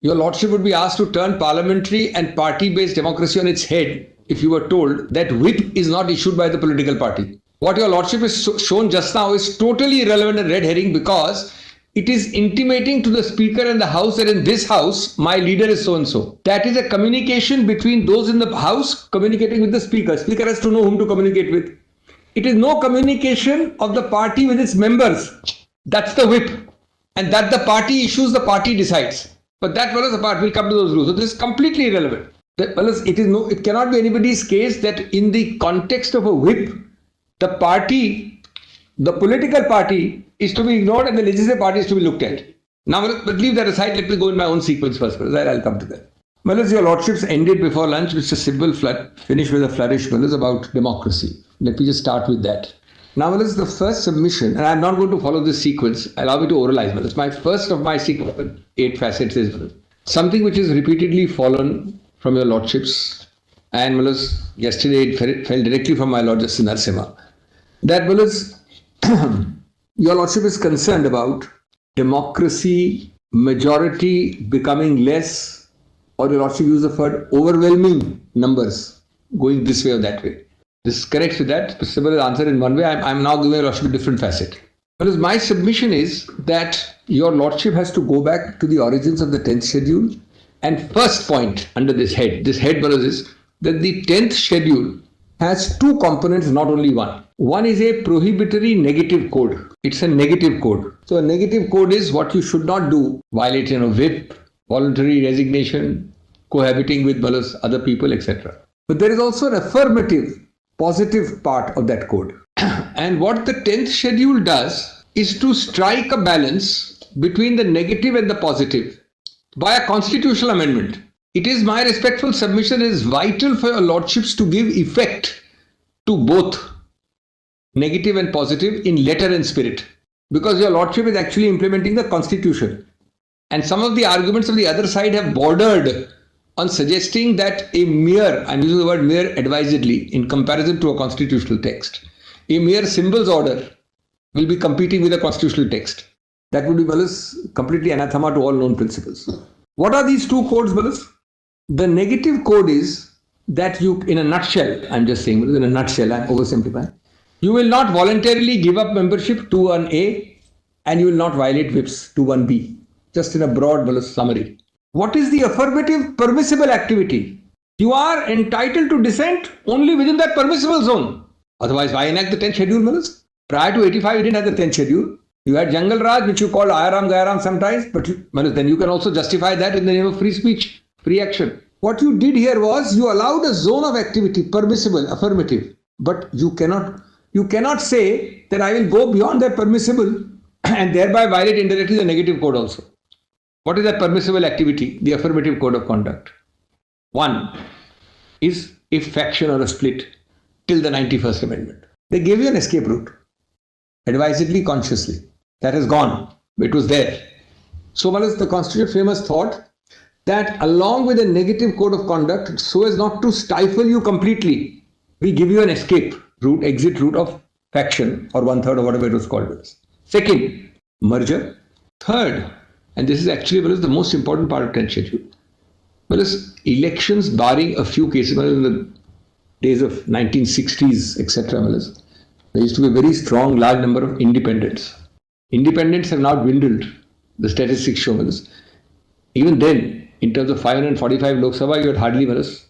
Your Lordship would be asked to turn parliamentary and party-based democracy on its head if you were told that whip is not issued by the political party. What Your Lordship has shown just now is totally irrelevant and red herring, because it is intimating to the Speaker and the House that in this House, my leader is so-and-so. That is a communication between those in the House communicating with the Speaker. Speaker has to know whom to communicate with. It is no communication of the party with its members. That's the whip. And that the party issues, the party decides. But that was apart, we'll come to those rules. So this is completely irrelevant. It cannot be anybody's case that in the context of a whip, the political party is to be ignored and the legislative party is to be looked at. Now, but leave that aside. Let me go in my own sequence first. I'll come to that. Your Lordships ended before lunch with a simple finish with a flourish about democracy. Let me just start with that. Now, the first submission, and I'm not going to follow this sequence. Allow me to oralize. It's my first of my sequence, 8 facets is something which is repeatedly fallen from Your Lordships, and yesterday it fell directly from my Lord Justice Narasimha. That Your Lordship is concerned about democracy, majority becoming less, or Your Lordship used the word overwhelming numbers going this way or that way. This is correct with that. Permissible answer in one way. I'm now giving Your Lordship a different facet. Because my submission is that Your Lordship has to go back to the origins of the 10th schedule. And first point under this head is that the 10th schedule has 2 components, not only one. One is a prohibitory negative code. It's a negative code. So a negative code is what you should not do, violating a whip, voluntary resignation, cohabiting with other people, etc. But there is also an affirmative, positive part of that code. And what the 10th schedule does is to strike a balance between the negative and the positive by a constitutional amendment. It is my respectful submission, it is vital for Your Lordships to give effect to both negative and positive in letter and spirit, because Your Lordship is actually implementing the Constitution. And some of the arguments of the other side have bordered on suggesting that a mere, I'm using the word mere advisedly in comparison to a constitutional text, a mere symbols order will be competing with a constitutional text. That would be completely anathema to all known principles. What are these 2 codes, The negative code is that you, in a nutshell, I'm just saying, in a nutshell, I'm oversimplifying, you will not voluntarily give up membership to an A and you will not violate whips to 1B. Just in a broad summary. What is the affirmative permissible activity? You are entitled to dissent only within that permissible zone. Otherwise, why enact the 10th schedule, Prior to 85, you didn't have the 10th schedule. You had Jungle Raj, which you called Ayaram Gayaram sometimes, but then you can also justify that in the name of free speech, free action. What you did here was you allowed a zone of activity, permissible, affirmative, but you cannot say that I will go beyond that permissible and thereby violate indirectly the negative code also. What is that permissible activity? The affirmative code of conduct. One is a faction or a split till the 91st Amendment. They gave you an escape route, advisedly, consciously. That has gone. It was there. So the constitutional framers thought that along with a negative code of conduct, so as not to stifle you completely, we give you an escape route, exit route of faction or 1/3 or whatever it was called. Second, merger. Third, and this is actually the most important part of 10th schedule, elections barring a few cases, in the days of 1960s, etc. There used to be a very strong, large number of independents. Independents have now dwindled. The statistics show even then, in terms of 545 Lok Sabha, you had hardly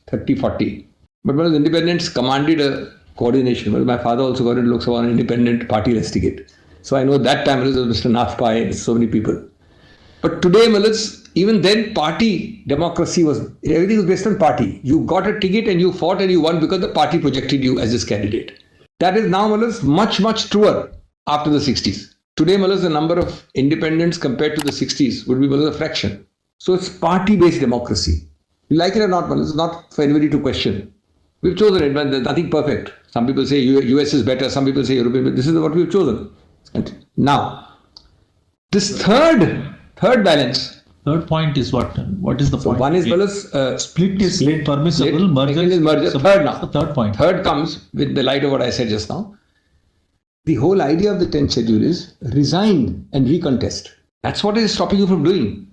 30, 40. But independents commanded a coordination. My father also got into Lok Sabha on an independent party-less ticket. So I know that time Mr. Nath Pai and so many people. But today, even then, party democracy everything was based on party. You got a ticket and you fought and you won because the party projected you as its candidate. That is now much, much truer after the 60s. Today, the number of independents compared to the 60s would be a fraction. So it's party-based democracy. You like it or not, it's not for anybody to question. We've chosen it, but there's nothing perfect. Some people say US is better, some people say European, but this is what we've chosen. And now, this third balance. Third point is what? What is the point? One is split is permissible, merger is merger. Third now. Third point. Third comes with the light of what I said just now. The whole idea of the 10th schedule is resign and recontest. That's what is stopping you from doing.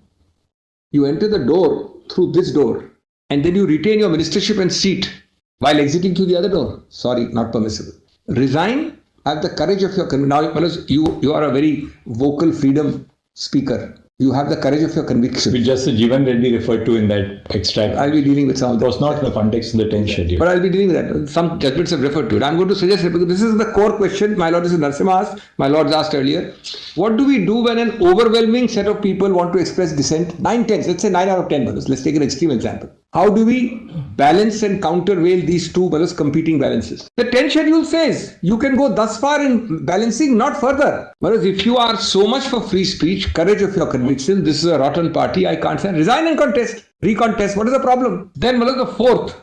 You enter the door through this door and then you retain your ministership and seat while exiting through the other door. Sorry, not permissible. Resign, have the courage of your conviction. Now, you are a very vocal freedom speaker. You have the courage of your conviction. Which Justice Jeevan Reddy referred to in that extract. I'll be dealing with some of It that. was not in the context of the 10th schedule. But I'll be dealing with that. Some judgments have referred to it. I'm going to suggest it because this is the core question my Lord Narasimha asked, my Lords asked earlier. What do we do when an overwhelming set of people want to express dissent? 9 tenths, let's say 9 out of 10 brothers. Let's take an extreme example. How do we balance and countervail these two brothers competing balances? The 10th schedule says you can go thus far in balancing, not further. Whereas if you are so much for free speech, courage of your conviction, this is a rotten party, I can't say, resign and contest, recontest, what is the problem? Then the fourth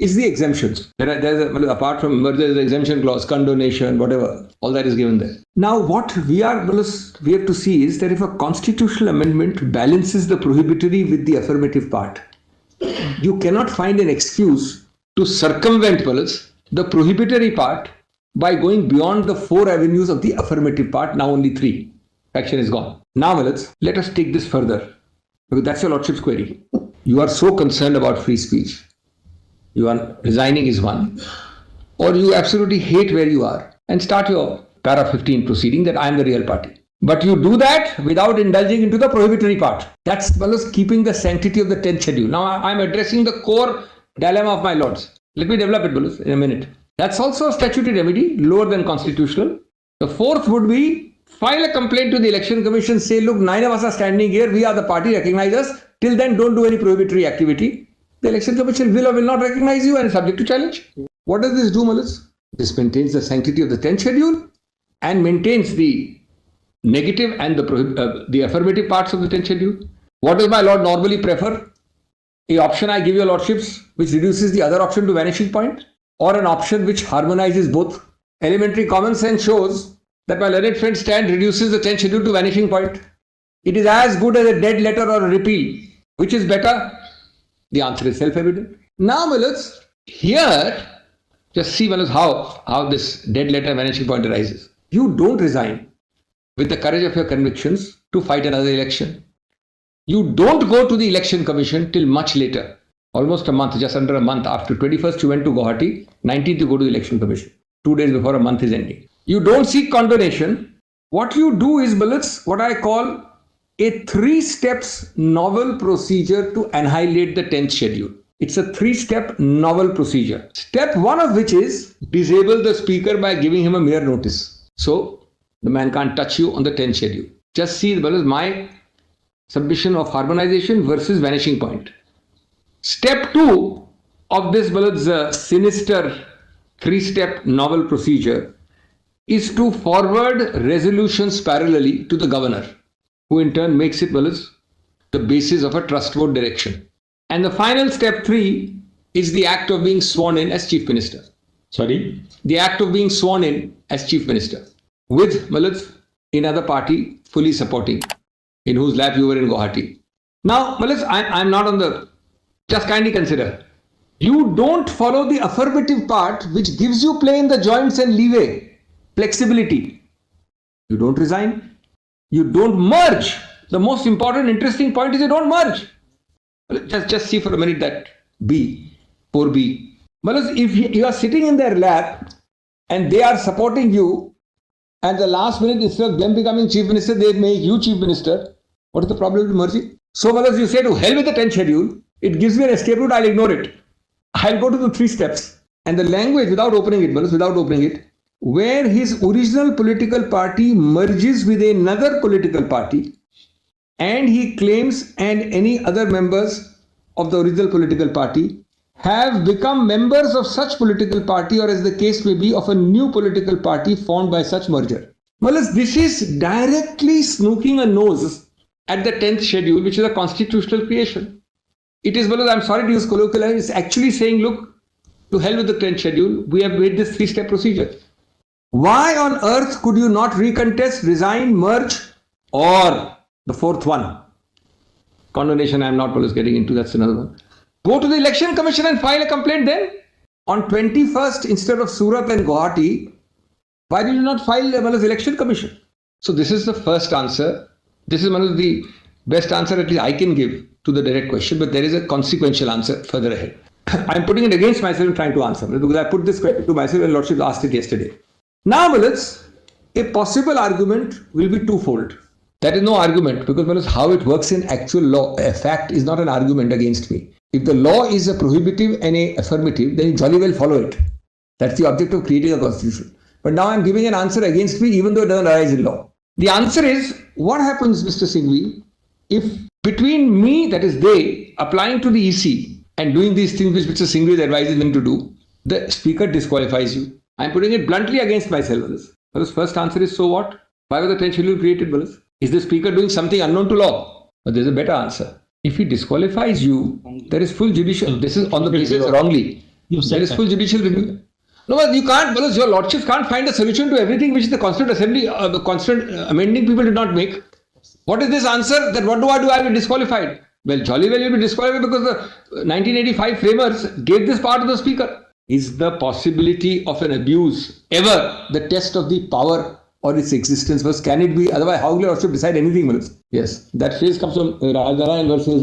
is the exemptions. Apart from there's the exemption clause, condonation, whatever, all that is given there. Now what we have to see is that if a constitutional amendment balances the prohibitory with the affirmative part, you cannot find an excuse to circumvent the prohibitory part by going beyond the 4 avenues of the affirmative part, now only 3. Faction is gone. Now let us take this further, because that's your Lordship's query. You are so concerned about free speech. You are resigning is one, or you absolutely hate where you are and start your para 15 proceeding that I am the real party. But you do that without indulging into the prohibitory part. That's keeping the sanctity of the 10th schedule. Now I'm addressing the core dilemma of my lords. Let me develop it in a minute. That's also a statutory remedy, lower than constitutional. The fourth would be file a complaint to the Election Commission, say, look, 9 of us are standing here, we are the party, recognize us. Till then, don't do any prohibitory activity. The Election Commission will or will not recognize you and is subject to challenge. What does this do, Malas? This maintains the sanctity of the 10th schedule and maintains the negative and the affirmative parts of the 10th schedule. What does my Lord normally prefer? A option I give your Lordships which reduces the other option to vanishing point, or an option which harmonizes both? Elementary common sense shows that my learned friend Stand reduces the 10th schedule to vanishing point. It is as good as a dead letter or a repeal. Which is better? The answer is self-evident. Now, Malas, here, just see, Malas, how this dead letter vanishing point arises. You don't resign with the courage of your convictions to fight another election. You don't go to the Election Commission till much later, almost a month, just under a month after 21st you went to Guwahati, 19th you go to the Election Commission, 2 days before a month is ending. You don't seek condonation. What you do is, Malas, what I call a 3 steps novel procedure to annihilate the 10th schedule. It's a 3-step novel procedure. Step 1 of which is disable the speaker by giving him a mere notice. So the man can't touch you on the 10th schedule. Just see my submission of harmonization versus vanishing point. Step 2 of this sinister 3-step novel procedure is to forward resolutions parallelly to the governor, who in turn makes it the basis of a trust vote direction. And the final step 3 is the act of being sworn in as Chief Minister. Sorry? The act of being sworn in as Chief Minister, with another party fully supporting, in whose lap you were in Guwahati. Now, I'm not on the... Just kindly consider. You don't follow the affirmative part which gives you play in the joints and leeway, flexibility. You don't resign. You don't merge. The most important, interesting point is you don't merge. Just see for a minute that B, 4B. If you are sitting in their lap and they are supporting you, and the last minute, instead of them becoming Chief Minister, they make you Chief Minister, what is the problem with merging? So, you say to hell with the 10th schedule, it gives me an escape route, I'll ignore it. I'll go to the 3 steps. And the language, without opening it, where his original political party merges with another political party, and he claims and any other members of the original political party have become members of such political party, or as the case may be, of a new political party formed by such merger. This is directly snooking a nose at the 10th schedule, which is a constitutional creation. It is, I'm sorry to use colloquial, it's actually saying, look, to hell with the 10th schedule, we have made this 3-step procedure. Why on earth could you not recontest, resign, merge, or the 4th one? Condonation, I am not getting into, that's another one. Go to the Election Commission and file a complaint then. On 21st, instead of Surat and Guwahati, why did you not file the Election Commission? So this is the first answer. This is one of the best answer at least I can give to the direct question, but there is a consequential answer further ahead. I'm putting it against myself and trying to answer, because I put this question to myself and Lordship asked it yesterday. Now, a possible argument will be twofold. That is no argument, because how it works in actual law, a fact is not an argument against me. If the law is a prohibitive and a affirmative, then you jolly well follow it. That's the object of creating a constitution. But now I'm giving an answer against me, even though it doesn't arise in law. The answer is, what happens, Mr. Singhvi, if between me, that is they, applying to the EC and doing these things which Mr. Singhvi is advising them to do, the speaker disqualifies you. I'm putting it bluntly against myself. Well, first answer is, so what? Why was the 10th schedule created? Is the speaker doing something unknown to law? But there's a better answer. If he disqualifies you, there is full judicial. This is on the basis wrongly. There is full judicial review. No, but you can't, your lordship can't find a solution to everything which the Constituent Assembly, the Constituent amending people did not make. What is this answer? That what do? I will be disqualified. Well, jolly well you'll be disqualified because the 1985 framers gave this power to the speaker. Is the possibility of an abuse ever the test of the power or its existence? First, can it be? Otherwise, how will your lordship decide anything? Yes, that phrase comes from Rajanarayan versus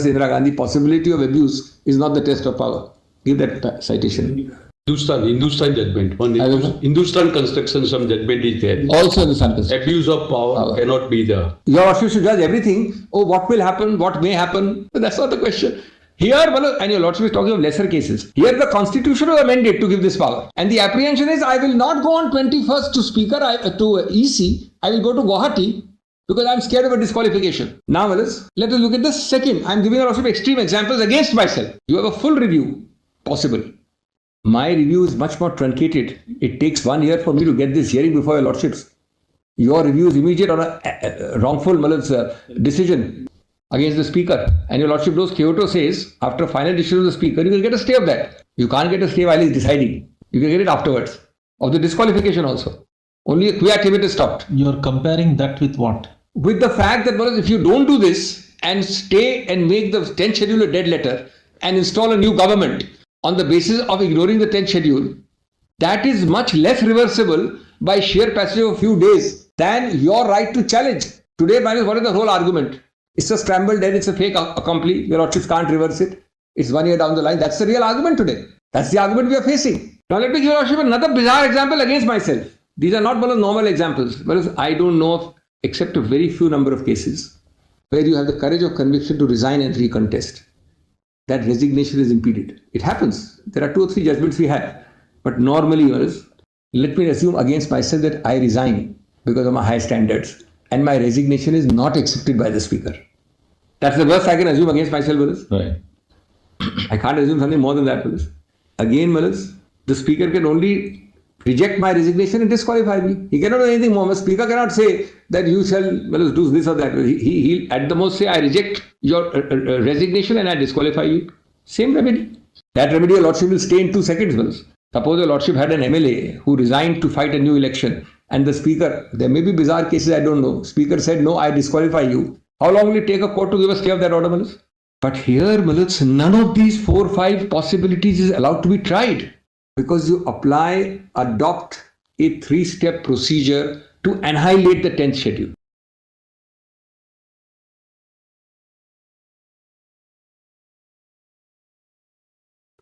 Indira Gandhi. Possibility of abuse is not the test of power. Give that citation. Hindustan judgment. One Hindustan construction, some judgment is there. Also Hindustan construction. Abuse of power cannot be there. Your lordship should judge everything. Oh, what will happen? What may happen? But that's not the question. Here, and your lordship is talking of lesser cases. Here, the constitution was amended to give this power. And the apprehension is, I will not go on 21st to speaker, to EC. I will go to Guwahati because I'm scared of a disqualification. Now, let us look at the second. I'm giving your lordship extreme examples against myself. You have a full review possible. My review is much more truncated. It takes 1 year for me to get this hearing before your lordships. Your review is immediate on a wrongful decision against the speaker. And your lordship knows Kyoto says, after final decision of the speaker, you will get a stay of that. You can't get a stay while he's deciding. You can get it afterwards. Of the disqualification also. Only a quia timid is stopped. You're comparing that with what? With the fact that if you don't do this and stay and make the 10th schedule a dead letter and install a new government on the basis of ignoring the 10th schedule, that is much less reversible by sheer passage of a few days than your right to challenge. Today, what is the whole argument? It's a scrambled dead, it's a fake accompli. Your lordships can't reverse it. It's 1 year down the line. That's the real argument today. That's the argument we are facing. Now let me give your lordship another bizarre example against myself. These are not normal examples, but I don't know of except a very few number of cases where you have the courage of conviction to resign and recontest. That resignation is impeded. It happens. There are 2 or 3 judgments we have. But normally, let me assume against myself that I resign because of my high standards and my resignation is not accepted by the speaker. That's the worst I can assume against myself. Right. I can't assume something more than that. Again, the speaker can only reject my resignation and disqualify me. He cannot do anything more. The speaker cannot say that you shall do this or that. He'll at the most say, I reject your resignation and I disqualify you. Same remedy. That remedy your lordship will stay in 2 seconds. Suppose your lordship had an MLA who resigned to fight a new election and the speaker, there may be bizarre cases, I don't know. Speaker said, no, I disqualify you. How long will it take a court to give a stay of that order? But here, none of these 4 or 5 possibilities is allowed to be tried. Because you adopt a 3-step procedure to annihilate the 10th schedule.